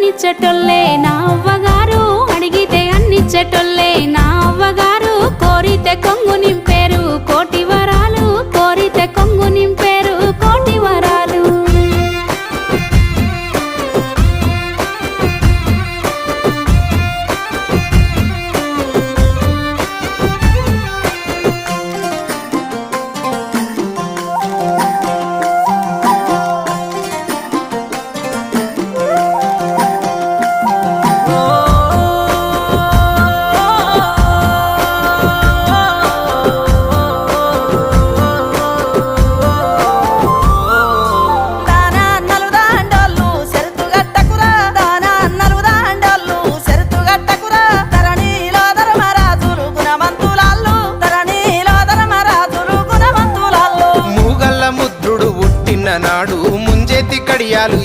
అన్నిచ్చేటోళ్ళే నా అవ్వగారు, అడిగితే అన్నిచ్చేటోళ్ళే నా అవ్వగారు. కోరితే కొంగు నింపేరు కోటి వరాలు, కోరితే కొంగు నింపేరు కోటి వరాలు. నాడు ముంజేతి కడియాలు